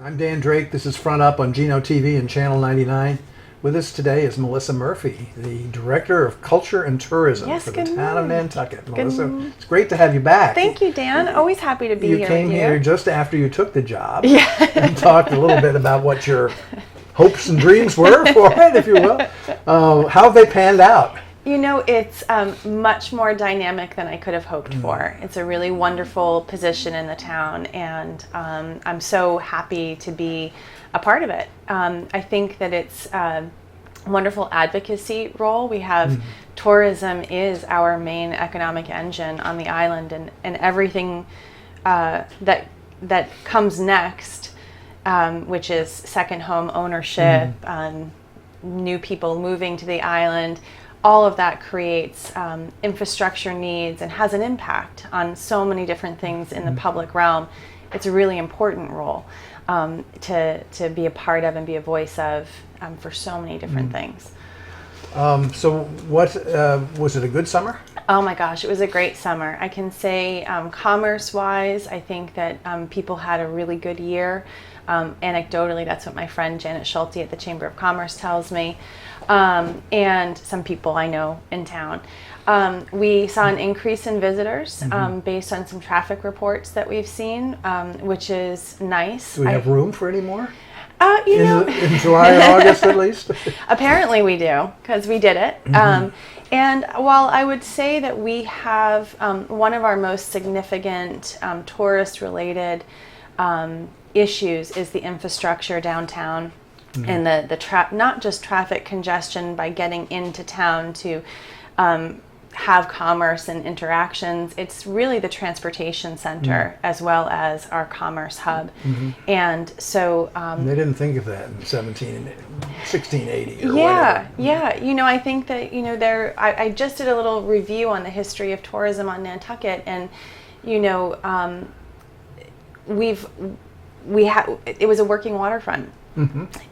I'm Dan Drake. This is Front Up on Geno TV and Channel 99. With us today is Melissa Murphy, the Director of Culture and Tourism for the town of Nantucket. Melissa, it's great to have you back. Thank you, Dan. Always happy to be here. You came here just after you took the job. Yeah. And talked a little bit about what your hopes and dreams were for it, if you will. How have they panned out? You know, it's much more dynamic than I could have hoped for. It's a really wonderful position in the town, and I'm so happy to be a part of it. I think that it's a wonderful advocacy role. We have tourism is our main economic engine on the island, and everything that comes next, which is second home ownership, new people moving to the island. All of that creates infrastructure needs and has an impact on so many different things in the public realm. It's a really important role to be a part of and be a voice of for so many different things. So what, was it a good summer? Oh my gosh, it was a great summer. I can say commerce-wise, I think that people had a really good year. Anecdotally, that's what my friend Janet Schulte at the Chamber of Commerce tells me, and some people I know in town. We saw an increase in visitors based on some traffic reports that we've seen, which is nice. Do we have room for any more? In July and August at least? Apparently we do, because we did it. And while I would say that we have one of our most significant tourist-related issues is the infrastructure downtown and the not just traffic congestion by getting into town to have commerce and interactions. It's really the transportation center as well as our commerce hub. And so they didn't think of that in 1680 or whatever. Yeah. You know, I think that, you know, I just did a little review on the history of tourism on Nantucket, and you know, it was a working waterfront.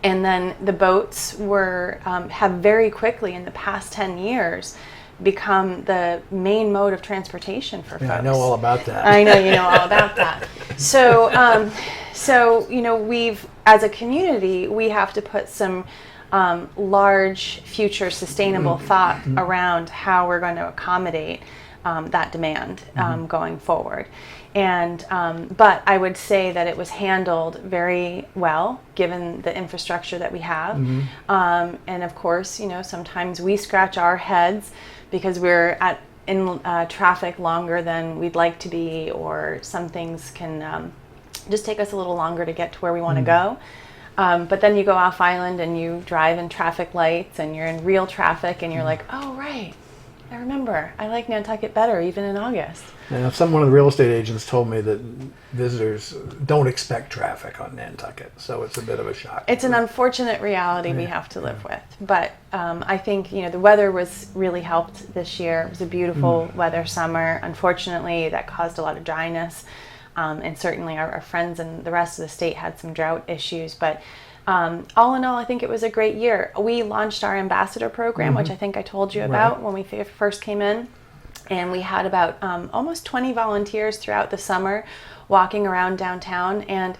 And then the boats were have very quickly in the past 10 years become the main mode of transportation for folks. I know all about that. I know you know all about that. So, so you know, as a community, we have to put some large, future, sustainable thought around how we're going to accommodate that demand going forward. And but I would say that it was handled very well given the infrastructure that we have. And of course, you know, sometimes we scratch our heads because we're in traffic longer than we'd like to be, or some things can just take us a little longer to get to where we want to go. But then you go off island and you drive in traffic lights and you're in real traffic and you're like, oh, right. I remember. I like Nantucket better even in August. Now, one of the real estate agents told me that visitors don't expect traffic on Nantucket, so it's a bit of a shock. It's an unfortunate reality we have to live with. But I think, you know, the weather was really helped this year. It was a beautiful weather summer. Unfortunately, that caused a lot of dryness. And certainly our friends and the rest of the state had some drought issues. But all in all, I think it was a great year. We launched our ambassador program, which I think I told you about when we first came in. And we had about almost 20 volunteers throughout the summer walking around downtown. And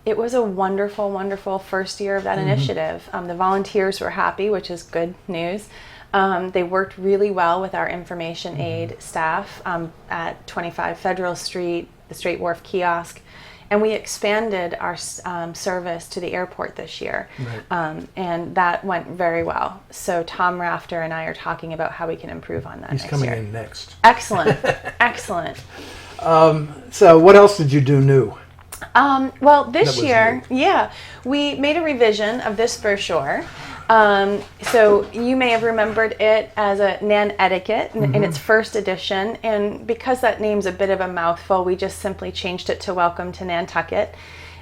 it was a wonderful, wonderful first year of that initiative. The volunteers were happy, which is good news. They worked really well with our information aid staff at 25 Federal Street, the Straight Wharf kiosk. And we expanded our service to the airport this year, and that went very well. So Tom Rafter and I are talking about how we can improve on that. He's next coming year. in next. Excellent, excellent. So what else did you do new? Well, this year, we made a revision of this brochure. So you may have remembered it as a Nan Etiquette in its first edition, and because that name's a bit of a mouthful, we just simply changed it to Welcome to Nantucket.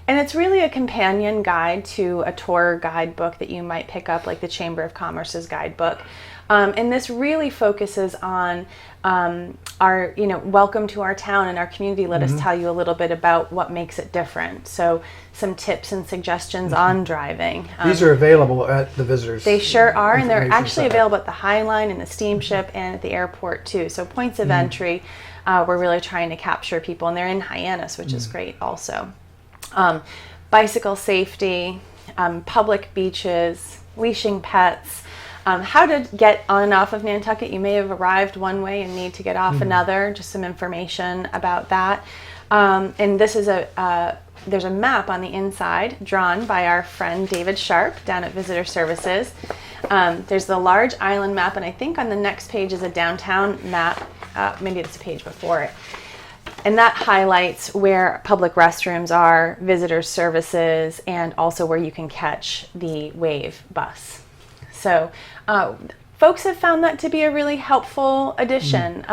And it's really a companion guide to a tour guidebook that you might pick up, like the Chamber of Commerce's guidebook. And this really focuses on our, you know, welcome to our town and our community. Let us tell you a little bit about what makes it different. So some tips and suggestions on driving. These are available at the visitors. They sure are, and they're actually available at the High Line and the steamship and at the airport too. So points of entry, we're really trying to capture people, and they're in Hyannis, which is great also. bicycle safety, public beaches, leashing pets, how to get on and off of Nantucket. You may have arrived one way and need to get off another, just some information about that. And this is there's a map on the inside drawn by our friend David Sharp down at Visitor Services. There's the large island map, and I think on the next page is a downtown map. Maybe it's a page before it. And that highlights where public restrooms are, visitor services, and also where you can catch the Wave bus. So folks have found that to be a really helpful addition.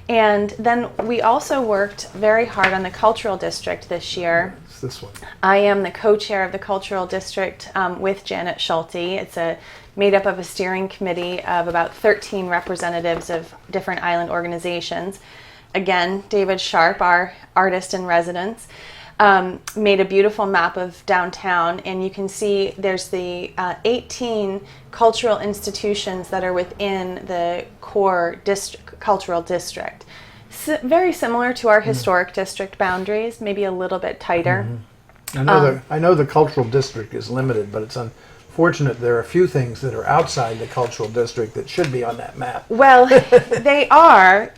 And then we also worked very hard on the Cultural District this year. It's this one. I am the co-chair of the Cultural District with Janet Schulte. It's made up of a steering committee of about 13 representatives of different island organizations. Again, David Sharp, our artist in residence, made a beautiful map of downtown, and you can see there's the 18 cultural institutions that are within the core cultural district. Very similar to our historic district boundaries, maybe a little bit tighter. I know the cultural district is limited, but it's unfortunate there are a few things that are outside the cultural district that should be on that map. Well, they are.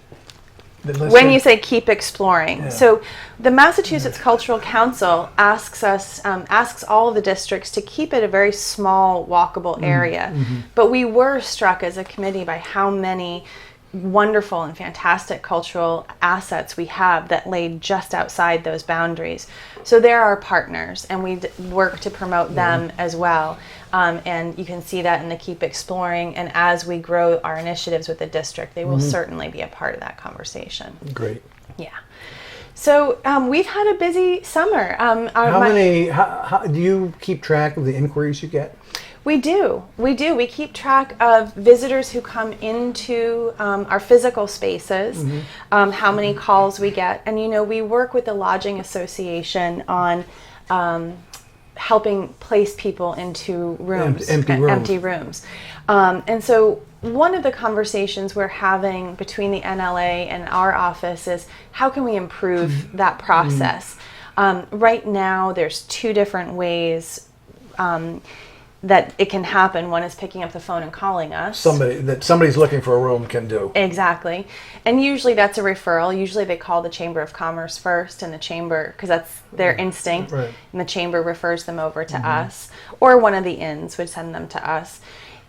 When you say keep exploring. So the Massachusetts Cultural Council asks all of the districts to keep it a very small walkable area. But we were struck as a committee by how many wonderful and fantastic cultural assets we have that lay just outside those boundaries. So they're our partners, and we work to promote them as well. And you can see that in the Keep Exploring, and as we grow our initiatives with the district, they will certainly be a part of that conversation. Great. Yeah. So we've had a busy summer. How do you keep track of the inquiries you get? We do. We keep track of visitors who come into our physical spaces, how many calls we get. And, we work with the Lodging Association on helping place people into rooms, empty rooms. And so one of the conversations we're having between the NLA and our office is how can we improve that process? Right now, there's two different ways that it can happen. One is picking up the phone and calling us. Somebody's looking for a room can do. Exactly. And usually that's a referral. Usually they call the Chamber of Commerce first, and the Chamber, because that's their instinct, and the Chamber refers them over to us, or one of the inns would send them to us.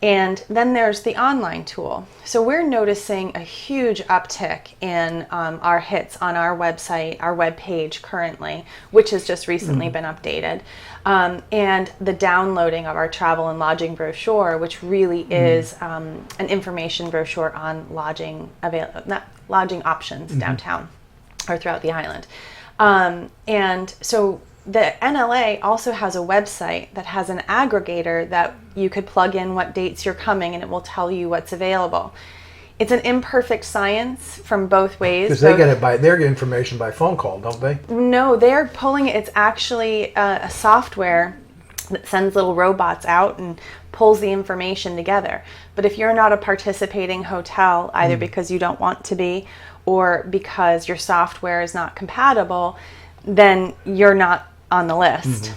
And then there's the online tool. So we're noticing a huge uptick in our hits on our website, our webpage currently, which has just recently been updated. And the downloading of our travel and lodging brochure, which really is an information brochure on lodging options downtown or throughout the island. And so the NLA also has a website that has an aggregator that you could plug in what dates you're coming, and it will tell you what's available. It's an imperfect science from both ways. Because they get their information by phone call, don't they? No, they're pulling it. It's actually a software that sends little robots out and pulls the information together. But if you're not a participating hotel, either because you don't want to be or because your software is not compatible, then you're not on the list.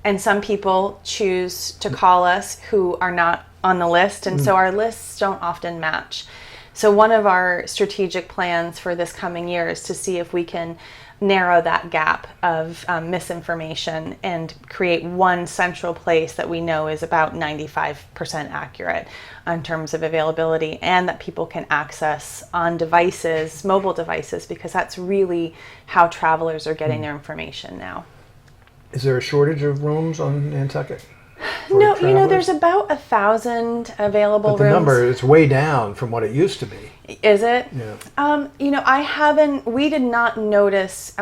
And some people choose to call us who are not on the list, and so our lists don't often match. So one of our strategic plans for this coming year is to see if we can narrow that gap of misinformation and create one central place that we know is about 95% accurate in terms of availability, and that people can access on devices, mobile devices, because that's really how travelers are getting their information now. Is there a shortage of rooms on Nantucket? No, there's about 1,000 available rooms. But the number is way down from what it used to be. Is it? Yeah. We did not notice,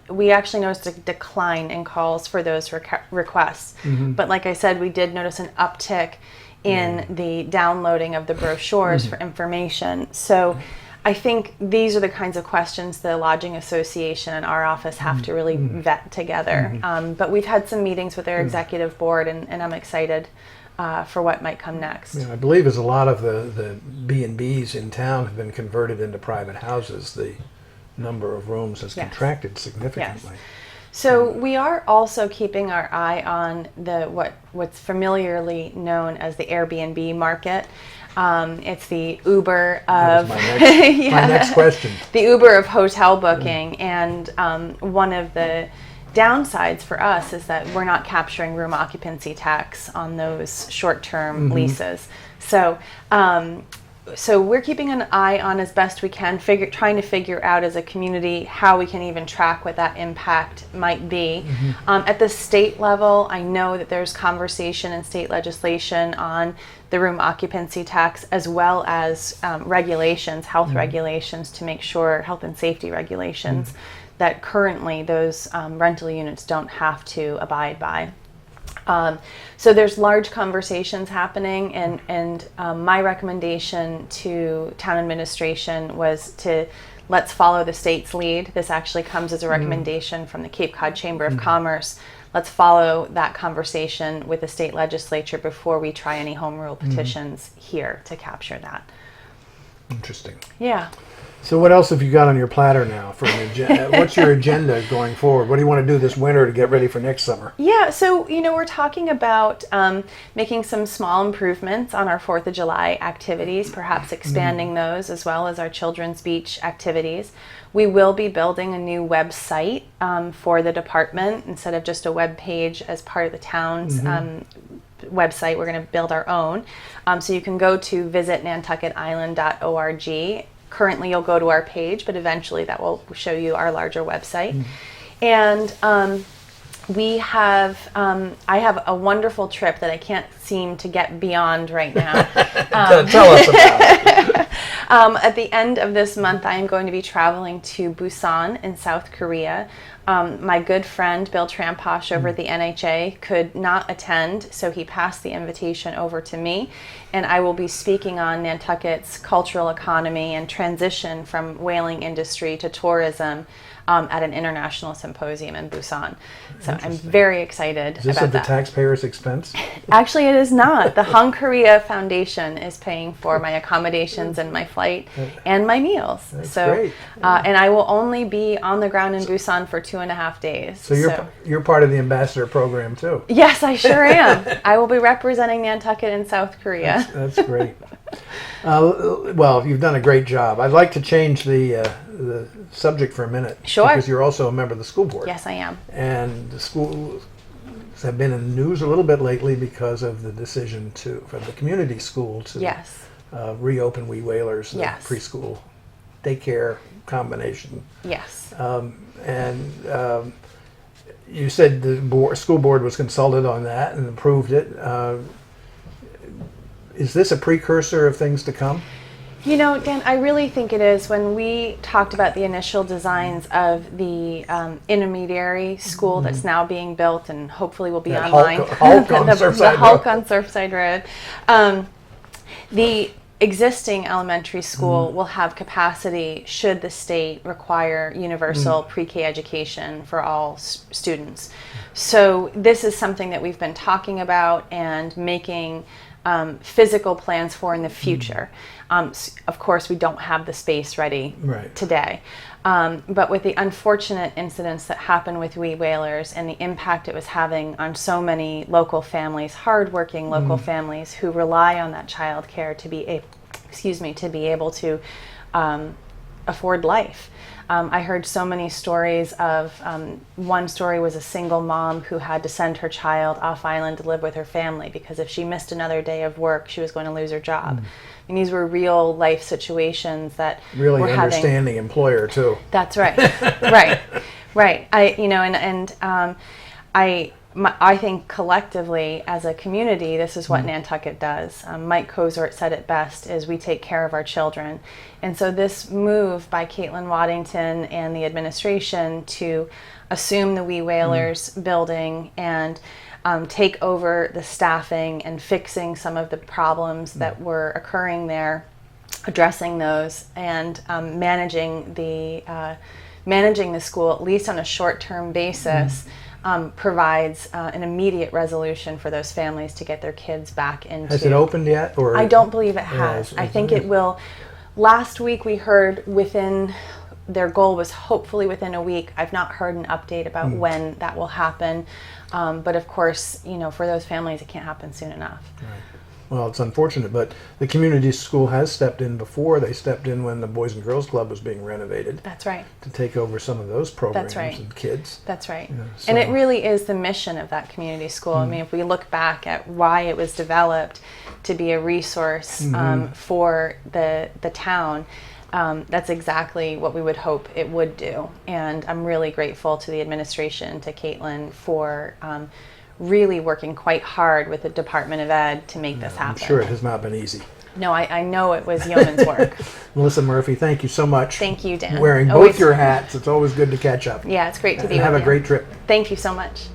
we actually noticed a decline in calls for those requests. But like I said, we did notice an uptick in the downloading of the brochures for information. So I think these are the kinds of questions the Lodging Association and our office have to really vet together. But we've had some meetings with their executive board, and I'm excited for what might come next. Yeah, I believe as a lot of the B&Bs in town have been converted into private houses, the number of rooms has contracted significantly. Yes. So we are also keeping our eye on what's familiarly known as the Airbnb market. It's the Uber of my next question. The Uber of hotel booking, and one of the downsides for us is that we're not capturing room occupancy tax on those short-term leases. So we're keeping an eye on, as best we can, trying to figure out as a community how we can even track what that impact might be. At the state level, I know that there's conversation in state legislation on the room occupancy tax, as well as regulations, health regulations, to make sure, health and safety regulations, that currently those rental units don't have to abide by. So there's large conversations happening, and my recommendation to town administration was to let's follow the state's lead. This actually comes as a recommendation from the Cape Cod Chamber of Commerce. Let's follow that conversation with the state legislature before we try any home rule petitions here to capture that. Interesting. Yeah. So what else have you got on your platter now for an agenda? What's your agenda going forward? What do you want to do this winter to get ready for next summer? Yeah, so we're talking about making some small improvements on our 4th of July activities, perhaps expanding those, as well as our Children's Beach activities. We will be building a new website for the department. Instead of just a web page as part of the town's website, we're going to build our own. So you can go to visitnantucketisland.org. Currently, you'll go to our page, but eventually that will show you our larger website. And we have, I have a wonderful trip that I can't seem to get beyond right now. Tell us about it. At the end of this month, I am going to be traveling to Busan in South Korea. My good friend Bill Tramposh over at the NHA could not attend, so he passed the invitation over to me, and I will be speaking on Nantucket's cultural economy and transition from whaling industry to tourism at an international symposium in Busan. So I'm very excited about that. Is this at the taxpayer's expense? Actually, it is not. The Hung Korea Foundation is paying for my accommodations and my flight and my meals. That's great. And I will only be on the ground in Busan for 2.5 days. So you're part of the ambassador program too. Yes, I sure am. I will be representing Nantucket in South Korea. That's great. Well, you've done a great job. I'd like to change the subject for a minute. Sure. Because you're also a member of the school board. Yes, I am. And the schools have been in the news a little bit lately because of the decision for the community school to reopen Wee Whalers, the preschool daycare combination. Yes. You said the school board was consulted on that and approved it. Is this a precursor of things to come? Dan, I really think it is. When we talked about the initial designs of the intermediary school that's now being built and hopefully will be that online. Hulk on the Hulk on Surfside Road. The existing elementary school will have capacity should the state require universal pre-K education for all students. So this is something that we've been talking about and making physical plans for in the future. Of course, we don't have the space ready today. But with the unfortunate incidents that happened with Wee Whalers and the impact it was having on so many local families, hardworking local families who rely on that child care to be able to afford life. I heard so many stories of, one story was a single mom who had to send her child off island to live with her family because if she missed another day of work, she was going to lose her job. And these were real life situations that really were understanding employer too. That's right. Right. I think collectively as a community, this is what Nantucket does. Mike Kozort said it best, is we take care of our children. And so this move by Caitlin Waddington and the administration to assume the Wee Whalers building and take over the staffing and fixing some of the problems that were occurring there, addressing those, and managing the school, at least on a short-term basis, provides an immediate resolution for those families to get their kids back into. Has it opened yet? Or I don't believe it has. I think it will. Last week we heard within their goal was hopefully within a week. I've not heard an update about when that will happen. But of course, for those families, it can't happen soon enough. Right. Well, it's unfortunate, but the community school has stepped in before. They stepped in when the Boys and Girls Club was being renovated. That's right. To take over some of those programs and kids. That's right. And it really is the mission of that community school. I mean, if we look back at why it was developed to be a resource for the town, that's exactly what we would hope it would do. And I'm really grateful to the administration, to Caitlin, for really working quite hard with the Department of Ed to make this happen. I'm sure it has not been easy. No, I know it was yeoman's work. Melissa Murphy, thank you so much. Thank you, Dan. Wearing both your hats. It's always good to catch up. Yeah, it's great to be with you. you. Have a great trip. Thank you so much.